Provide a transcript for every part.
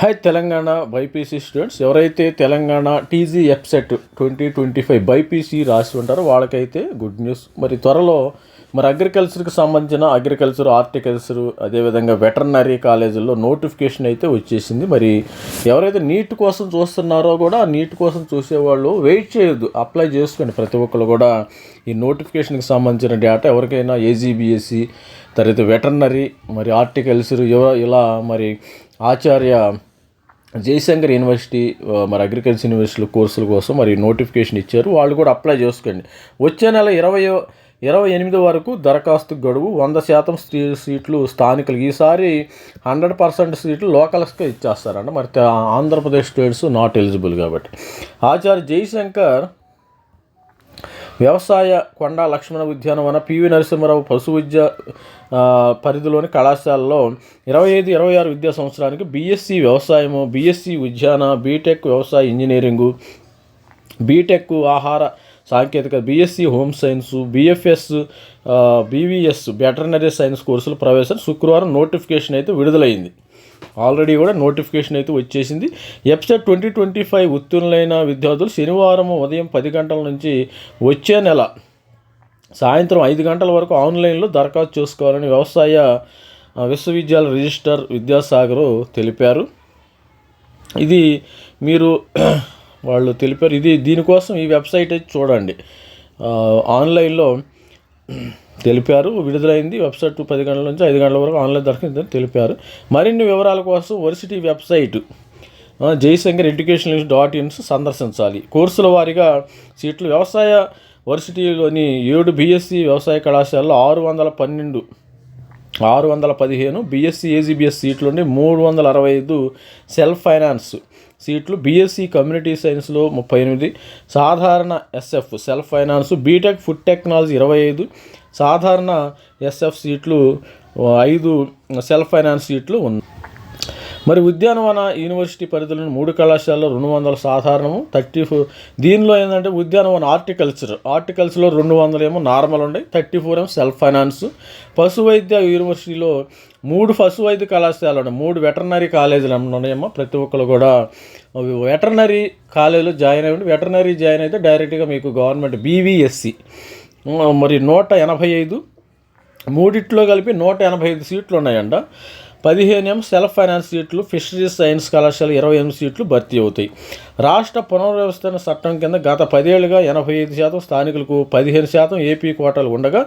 Hi Telangana BiPC students, ఎవరైతే Telangana TG ఎఫ్సెట్ 2025 BiPC రాసి ఉంటారో వాళ్ళకైతే గుడ్ న్యూస్. మరి త్వరలో అగ్రికల్చర్కి సంబంధించిన అగ్రికల్చర్, హార్టికల్చర్, అదేవిధంగా వెటర్నరీ కాలేజీల్లో నోటిఫికేషన్ అయితే వచ్చేసింది. మరి ఎవరైతే నీట్ కోసం చూస్తున్నారో కూడా నీట్ కోసం చూసేవాళ్ళు వెయిట్ చేయొద్దు, అప్లై చేసుకోండి. ప్రతి ఒక్కరు కూడా ఈ నోటిఫికేషన్కి సంబంధించిన డేటా ఎవరికైనా ఏజీబీఎస్సి, తర్వాత వెటర్నరీ, మరి హార్టికల్చర్ ఇలా మరి ఆచార్య జయశంకర్ యూనివర్సిటీ, మరి అగ్రికల్చర్ యూనివర్సిటీ కోర్సుల కోసం మరి నోటిఫికేషన్ ఇచ్చారు. వాళ్ళు కూడా అప్లై చేసుకోండి. వచ్చే నెల 28 వరకు దరఖాస్తు గడువు. 100% సీట్లు స్థానికులు. ఈసారి 100% సీట్లు లోకల్స్గా ఇచ్చేస్తారంట. మరి ఆంధ్రప్రదేశ్ స్టూడెంట్స్ నాట్ ఎలిజిబుల్ కాబట్టి. ఆచార్య జయశంకర్ వ్యవసాయ, కొండా లక్ష్మణ ఉద్యానవన, పివి నరసింహారావు పశు విద్య పరిధిలోని కళాశాలలో 25-26 విద్యా సంవత్సరానికి బీఎస్సీ వ్యవసాయము, బీఎస్సీ ఉద్యాన, బీటెక్ వ్యవసాయ ఇంజనీరింగు, బీటెక్ ఆహార సాంకేతిక, BSc home science, BFS, BVS veterinary science కోర్సులు ప్రవేశం శుక్రవారం నోటిఫికేషన్ అయితే విడుదలైంది. ఆల్రెడీ కూడా నోటిఫికేషన్ అయితే వచ్చేసింది. ఎఫ్సెట్ 2025 ఉత్తీర్ణులైన విద్యార్థులు శనివారం ఉదయం 10 గంటల నుంచి వచ్చే నెల సాయంత్రం 5 గంటల వరకు ఆన్లైన్లో దరఖాస్తు చేసుకోవాలని వ్యవసాయ విశ్వవిద్యాలయ రిజిస్ట్రార్ విద్యాసాగర్ తెలిపారు. ఇది మీరు వాళ్ళు తెలిపారు. దీనికోసం ఈ వెబ్సైట్ అయితే చూడండి. ఆన్లైన్లో తెలిపారు, విడుదలైంది. వెబ్సైట్ 10 గంటల నుంచి 5 గంటల వరకు ఆన్లైన్ దరఖాస్తు తెలిపారు. మరిన్ని వివరాల కోసం వర్సిటీ వెబ్సైట్ జయశంకర్ ఎడ్యుకేషన్.in సందర్శించాలి. కోర్సుల వారీగా సీట్లు. వ్యవసాయ వర్సిటీలోని 7 బీఎస్సీ వ్యవసాయ కళాశాలలో 615 బీఎస్సీ ఏజీబీఎస్ సీట్లు ఉండి 365 సెల్ఫ్ ఫైనాన్స్ సీట్లు. బీఎస్సీ కమ్యూనిటీ సైన్స్లో 38, సాధారణ SF self finance, BTech food technology 25, సాధారణ ఎస్ఎఫ్ సీట్లు 5 సెల్ఫ్ ఫైనాన్స్ సీట్లు ఉన్నాయి. మరి ఉద్యానవన యూనివర్సిటీ పరిధిలోని 3 కళాశాలలో 200 సాధారణము, 34. దీనిలో ఏంటంటే ఉద్యానవన హార్టికల్చర్లో 200 ఏమో నార్మల్ ఉన్నాయి, 34 ఏమో సెల్ఫ్ ఫైనాన్స్. పశు వైద్య యూనివర్సిటీలో 3 పశు వైద్య కళాశాలలు ఉన్నాయి, 3 వెటర్నరీ కాలేజీలు ఉన్నాయేమో. ప్రతి ఒక్కరు కూడా వెటర్నరీ కాలేజీలో జాయిన్ అయ్యండి. వెటర్నరీ జాయిన్ అయితే డైరెక్ట్గా మీకు గవర్నమెంట్ బీవీఎస్సి మరి 185, మూడిట్లో కలిపి 185 సీట్లు ఉన్నాయంట. 15 సెల్ఫ్ ఫైనాన్స్ సీట్లు. ఫిషరీస్ సైన్స్ కళాశాల 28 సీట్లు భర్తీ అవుతాయి. రాష్ట్ర పునర్వ్యవస్థన చట్టం కింద గత 10 ఏళ్లుగా 85% స్థానికులకు, 15% ఏపీ కోటాలు ఉండగా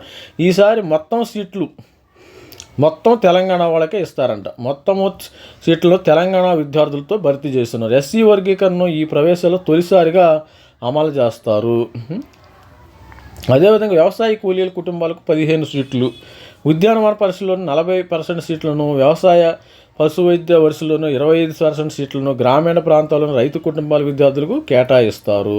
ఈసారి మొత్తం తెలంగాణ వాళ్ళకే ఇస్తారంట. మొత్తం సీట్లను తెలంగాణ విద్యార్థులతో భర్తీ చేస్తున్నారు. ఎస్సీ వర్గీకరణను ఈ ప్రవేశాల్లో తొలిసారిగా అమలు చేస్తారు. అదేవిధంగా వ్యవసాయ కూలీల కుటుంబాలకు 15 సీట్లు, ఉద్యానవన పరిస్థితుల్లోనూ 40% సీట్లను, వ్యవసాయ పశు వైద్య వరుసలోనూ 25% సీట్లను గ్రామీణ ప్రాంతాల్లోని రైతు కుటుంబాల విద్యార్థులకు కేటాయిస్తారు.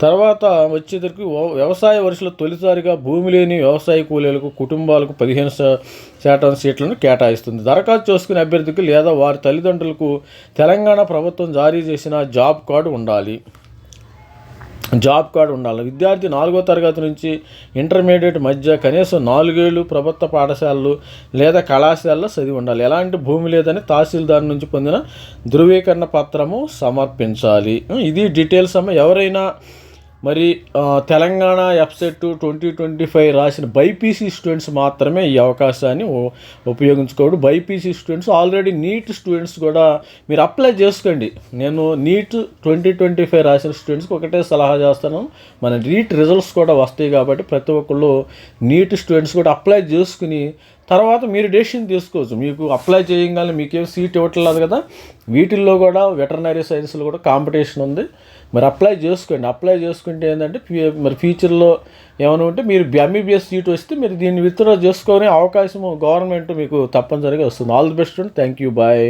తర్వాత వచ్చేసరికి వ్యవసాయ వరుసలో తొలిసారిగా భూమి లేని వ్యవసాయ కూలీలకు కుటుంబాలకు 15% సీట్లను కేటాయిస్తుంది. దరఖాస్తు చేసుకునే అభ్యర్థికి లేదా వారి తల్లిదండ్రులకు తెలంగాణ ప్రభుత్వం జారీ చేసిన జాబ్ కార్డు ఉండాలి. విద్యార్థి 4వ తరగతి నుంచి ఇంటర్మీడియట్ మధ్య కనీసం 4 ఏళ్ళు ప్రభుత్వ పాఠశాలలు లేదా కళాశాలలో చదివి ఉండాలి. ఎలాంటి భూమి లేదని తహసీల్దార్ నుంచి పొందిన ధృవీకరణ పత్రము సమర్పించాలి. ఇది డీటెయిల్స్ అమ్మ. ఎవరైనా మరి తెలంగాణ ఎఫ్సెట్ 2025 రాసిన బైపీసీ స్టూడెంట్స్ మాత్రమే ఈ అవకాశాన్ని ఉపయోగించుకోవడం. BiPC students, already NEET students కూడా మీరు అప్లై చేసుకోండి. నేను నీట్ 2025 రాసిన స్టూడెంట్స్కి ఒకటే సలహా చేస్తాను, మన నీట్ రిజల్ట్స్ కూడా వస్తాయి కాబట్టి ప్రతి ఒక్కళ్ళు నీట్ స్టూడెంట్స్ కూడా అప్లై చేసుకుని తర్వాత మీరు డెసిషన్ తీసుకోవచ్చు. మీకు అప్లై చేయగానే మీకేం సీట్ ఇవ్వట్లేదు కదా, వీటిల్లో కూడా వెటర్నరీ సైన్స్లో కూడా కాంపిటీషన్ ఉంది. మరి అప్లై చేసుకుంటే ఏంటంటే మరి ఫ్యూచర్లో ఏమైనా ఉంటే మీరు ఎంబీబీఎస్ సీట్ వస్తే మీరు దీన్ని విత్డ్రా చేసుకునే అవకాశం గవర్నమెంట్ మీకు తప్పనిసరిగా వస్తుంది. ఆల్ ది బెస్ట్ అండి. Thank you. బాయ్.